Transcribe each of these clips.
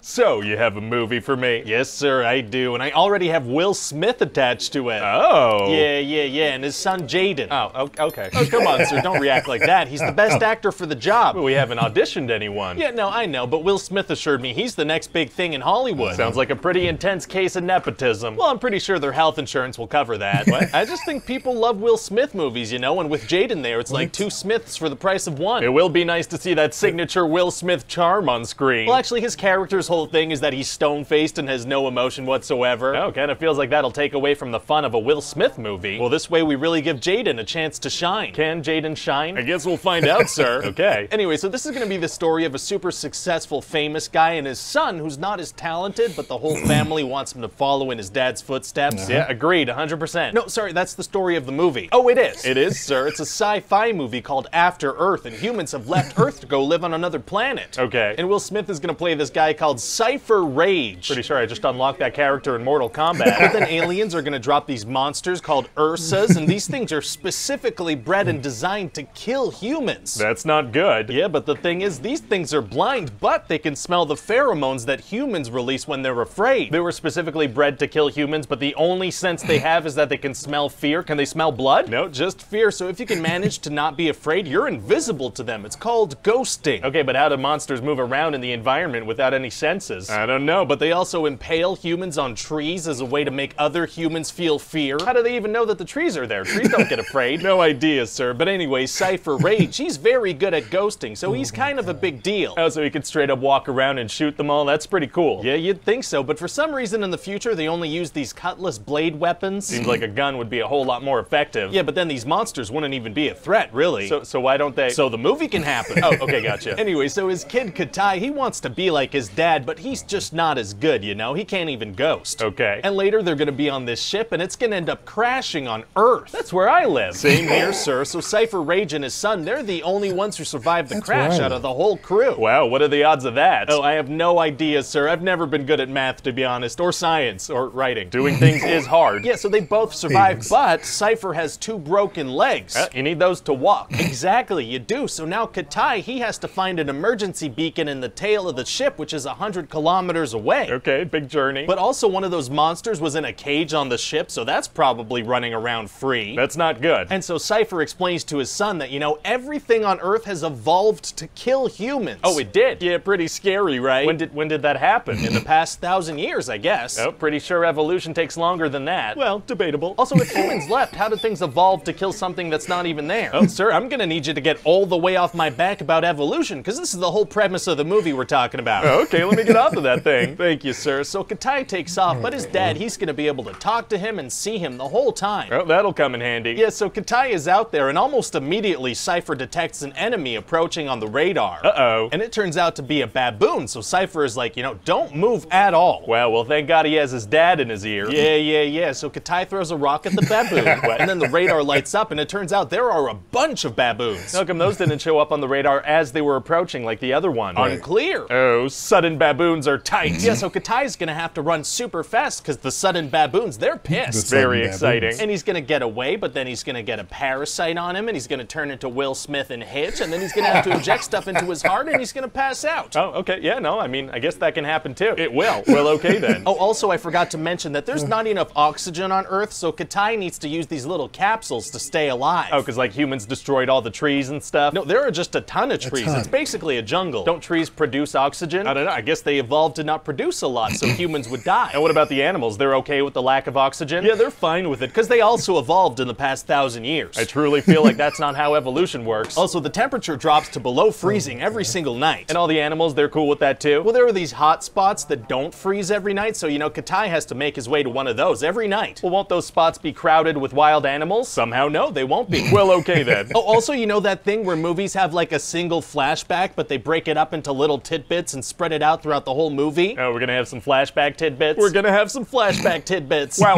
So, you have a movie for me? Yes, sir, I do, and I already have Will Smith attached to it. Oh. Yeah, and his son Jaden. Oh, okay. Oh, come on, sir, don't react like that. He's the best actor for the job. Well, we haven't auditioned anyone. Yeah, no, I know, but Will Smith assured me he's the next big thing in Hollywood. Sounds like a pretty intense case of nepotism. Well, I'm pretty sure their health insurance will cover that. What? I just think people love Will Smith movies, you know, and with Jaden there, it's like two Smiths for the price of one. It will be nice to see that signature Will Smith charm on screen. Well, actually, his character's whole thing is that he's stone-faced and has no emotion whatsoever. Oh, kind of feels like that'll take away from the fun of a Will Smith movie. Well, this way we really give Jaden a chance to shine. Can Jaden shine? I guess we'll find out, sir. Okay. Anyway, so this is going to be the story of a super successful, famous guy and his son who's not as talented, but the whole family wants him to follow in his dad's footsteps. Yeah, agreed, 100%. No, sorry, that's the story of the movie. Oh, it is? It is? Sir, it's a sci-fi movie called After Earth, and humans have left Earth to go live on another planet. Okay. And Will Smith is going to play this guy called Cypher Rage. Pretty sure I just unlocked that character in Mortal Kombat. But then aliens are going to drop these monsters called Ursas, and these things are specifically bred and designed to kill humans. That's not good. Yeah, but the thing is, these things are blind, but they can smell the pheromones that humans release when they're afraid. They were specifically bred to kill humans, but the only sense they have is that they can smell fear. Can they smell blood? No, just fear. So if you can manage to not be afraid, you're invisible to them. It's called ghosting. Okay, but how do monsters move around in the environment without any senses? I don't know, but they also impale humans on trees as a way to make other humans feel fear. How do they even know that the trees are there? Trees don't get afraid. No idea, sir. But anyway, Cypher Rage, he's very good at ghosting, so he's kind of a big deal. Oh, so he could straight up walk around and shoot them all? That's pretty cool. Yeah, you'd think so, but for some reason in the future, they only use these cutlass blade weapons. Seems like a gun would be a whole lot more effective. Yeah, but then these monsters wouldn't even be a threat, really. So why don't they? So the movie can happen. Oh, okay, gotcha. Anyway, so his kid Katai, he wants to be like his dad, but he's just not as good, you know? He can't even ghost. Okay. And later they're gonna be on this ship, and it's gonna end up crashing on Earth. That's where I live. Same here, sir. So Cypher Rage and his son, they're the only ones who survived the crash out of the whole crew. Wow, what are the odds of that? Oh, I have no idea, sir. I've never been good at math, to be honest, or science, or writing. Doing things is hard. Yeah, so they both survived, but Cypher has 2 broken legs. You need those to walk. Exactly, you do. So now Katai, he has to find an emergency beacon in the tail of the ship, which is 100 kilometers away. Okay, big journey. But also one of those monsters was in a cage on the ship, so that's probably running around free. That's not good. And so Cypher explains to his son that, you know, everything on Earth has evolved to kill humans. Oh, it did? Yeah, pretty scary, right? When did that happen? In the past 1,000 years, I guess. Oh, pretty sure evolution takes longer than that. Well, debatable. Also, if humans left, how did things evolve to kill something that's not even there? Oh, sir, I'm gonna need you to get all the way off my back about evolution, because this is the whole premise of the movie we're talking about. Oh, okay, let me get off of that thing. Thank you, sir. So Katai takes off, but his dad, he's gonna be able to talk to him and see him the whole time. Oh, that'll come in handy. Yeah, so Katai is out there, and almost immediately Cypher detects an enemy approaching on the radar. Uh-oh. And it turns out to be a baboon, so Cypher is like, you know, don't move at all. Wow, well, thank God he has his dad in his ear. Yeah. So Katai throws a rock at the baboon, and then the radar lights up, and it turns out there are a bunch of baboons. How come those didn't show up on the radar as they were approaching like the other one? Unclear. Oh, sudden baboons are tight. Yeah, so Katai's gonna have to run super fast because the sudden baboons, they're pissed. Very exciting. And he's gonna get away, but then he's gonna get a parasite on him, and he's gonna turn into Will Smith and Hitch, and then he's gonna have to inject stuff into his heart, and he's gonna pass out. Oh, okay, yeah, no, I mean, I guess that can happen too. It will. Well, okay then. Oh, also, I forgot to mention that there's not enough oxygen on Earth, so Katai needs to use these little capsules to stay alive. Oh, because like humans destroyed all the trees and stuff? No, there are just a ton of trees. It's basically a jungle. Don't trees produce oxygen? I don't know. I guess they evolved to not produce a lot, so humans would die. And what about the animals? They're okay with the lack of oxygen? Yeah, they're fine with it, because they also evolved in the past 1,000 years. I truly feel like that's not how evolution works. Also, the temperature drops to below freezing every single night. And all the animals, they're cool with that too? Well, there are these hot spots that don't freeze every night, so, you know, Katai has to make his way to one of those every night. Well, won't those spots be crowded with wild animals? Somehow, no, they won't be. Well, okay then. Oh, also, you know that thing where movies have like a single flashback, but they break it up into little tidbits and spread it out throughout the whole movie? Oh, we're gonna have some flashback tidbits? We're gonna have some flashback tidbits. Wow.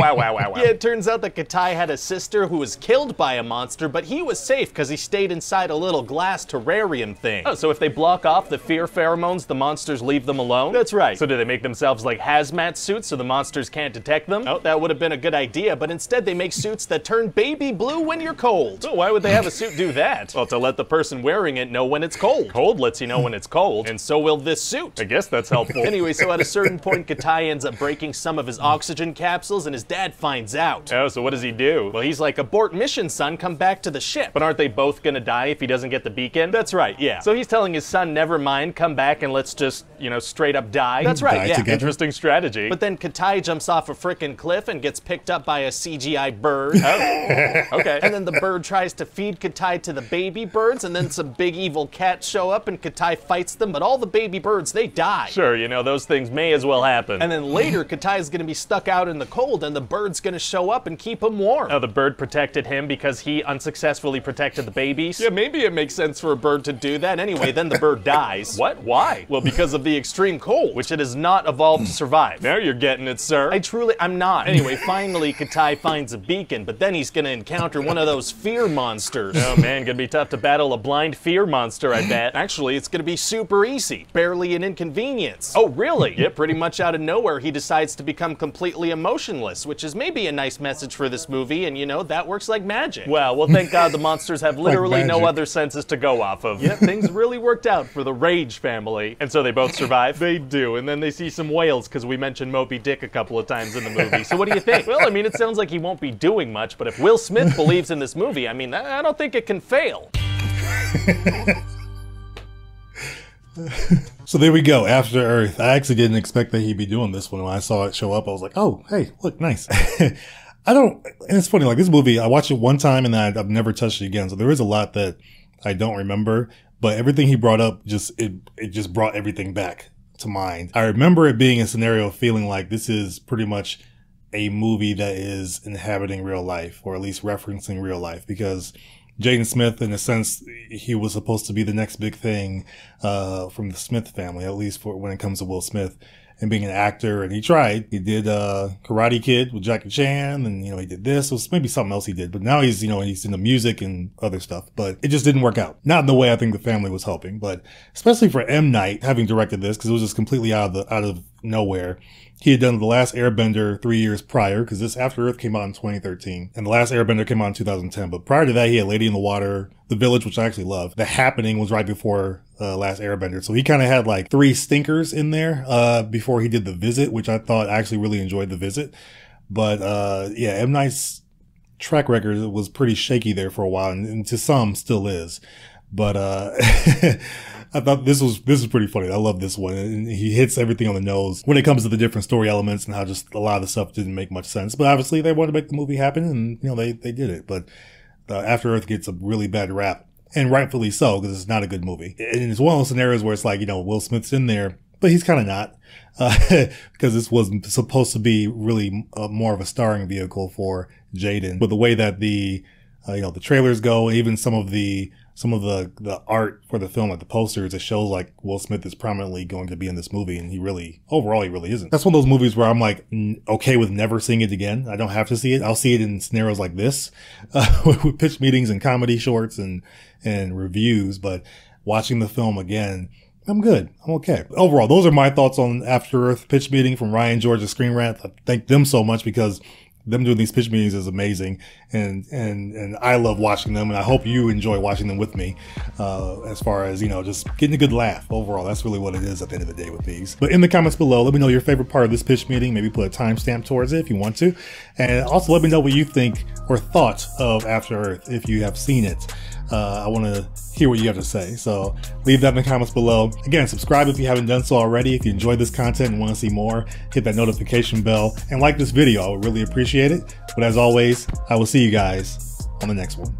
Yeah, it turns out that Katai had a sister who was killed by a monster, but he was safe because he stayed inside a little glass terrarium thing. Oh, so if they block off the fear pheromones, the monsters leave them alone? That's right. So do they make themselves like hazmat suits so the monsters can't detect them? Oh, that would have been a good idea, but instead they make suits that turn baby blue when you're cold. Oh, why would they have a suit do that? Well, to let the person wearing it know when it's cold. Cold lets you know when it's cold. And so will this suit. I guess that's helpful. Anyway, so at a certain point, Katai ends up breaking some of his oxygen capsules, and his dad finds out. Oh, so what does he do? Well, he's like, abort mission, son, come back to the ship. But aren't they both gonna die if he doesn't get the beacon? That's right, yeah. So he's telling his son, never mind, come back and let's just, you know, straight up die? That's right, Die yeah. together. Interesting strategy. But then Katai jumps off a frickin' cliff and gets picked up by a CGI bird. Okay. And then the bird tries to feed Katai to the baby birds, and then some big evil cats show up and Katai fights them, but all the baby birds, they die. Sure, you know, those things may as well happen. And then later, Katai's gonna be stuck out in the cold, and the bird's gonna show up and keep him warm. Oh, the bird protected him because he unsuccessfully protected the babies? Yeah, maybe it makes sense for a bird to do that. Anyway, then the bird dies. What? Why? Well, because of the extreme cold. Which it has not evolved to survive. Now you're getting it, sir. I'm not. Anyway, finally, Katai finds a beacon, but then he's gonna encounter one of those fear monsters. Oh man, gonna be tough to battle a blind fear monster, I bet. Actually, it's gonna be super easy. Barely an inconvenience. Oh, really? Yeah, pretty much out of nowhere, he decides to become completely emotionless, which is maybe a nice message for this movie, and you know, that works like magic. Well, thank God the monsters have literally no magic. other senses to go off of. Yeah, things really worked out for the Rage family. And so they both survive? They do, and then they see some whales because we mentioned Moby Dick a couple of times in the movie. So what do you think? Well, I mean, it sounds like he won't be doing much, but if Will Smith believes in this movie, I mean, I don't think it can fail. So there we go, After Earth. I actually didn't expect that he'd be doing this one. When I saw it show up, I was like, oh, hey, look, nice. And it's funny, like this movie, I watched it one time and then I've never touched it again. So there is a lot that I don't remember, but everything he brought up, it just brought everything back to mind. I remember it being a scenario feeling like this is pretty much a movie that is inhabiting real life, or at least referencing real life, because Jaden Smith, in a sense, he was supposed to be the next big thing from the Smith family, at least for when it comes to Will Smith and being an actor. And he tried. He did Karate Kid with Jackie Chan, and you know, he did this. It was maybe something else he did, but now he's, you know, he's into music and other stuff. But it just didn't work out. Not in the way I think the family was hoping, but especially for M. Night having directed this, because it was just completely out of nowhere. He had done The Last Airbender 3 years prior, because this After Earth came out in 2013, and The Last Airbender came out in 2010. But prior to that, he had Lady in the Water, The Village, which I actually love. The Happening was right before Last Airbender. So he kind of had like 3 stinkers in there before he did The Visit, which I thought I actually really enjoyed The Visit. But yeah, M. Night's track record was pretty shaky there for a while, and to some still is. But I thought this was pretty funny. I love this one. And he hits everything on the nose when it comes to the different story elements and how just a lot of the stuff didn't make much sense. But obviously they wanted to make the movie happen, and you know, they did it. But After Earth gets a really bad rap, and rightfully so, because it's not a good movie. And it's one of those scenarios where it's like, you know, Will Smith's in there, but he's kind of not, because this was supposed to be really more of a starring vehicle for Jaden. But the way that the you know, the trailers go, even some of the art for the film, like the posters, it shows like Will Smith is prominently going to be in this movie, and overall he really isn't. That's one of those movies where I'm like okay with never seeing it again. I don't have to see it. I'll see it in scenarios like this, with pitch meetings and comedy shorts and reviews, but watching the film again, I'm good. I'm okay. Overall, those are my thoughts on After Earth pitch meeting from Ryan George of Screen Rant. I thank them so much, because them doing these pitch meetings is amazing, and I love watching them, and I hope you enjoy watching them with me, as far as, you know, just getting a good laugh. Overall, that's really what it is at the end of the day with these. But in the comments below, let me know your favorite part of this pitch meeting. Maybe put a timestamp towards it if you want to, and also let me know what you think or thought of After Earth if you have seen it. I want to hear what you have to say, so leave that in the comments below. Again, subscribe if you haven't done so already. If you enjoyed this content and want to see more, hit that notification bell and like this video. I would really appreciate it. But as always, I will see you guys on the next one.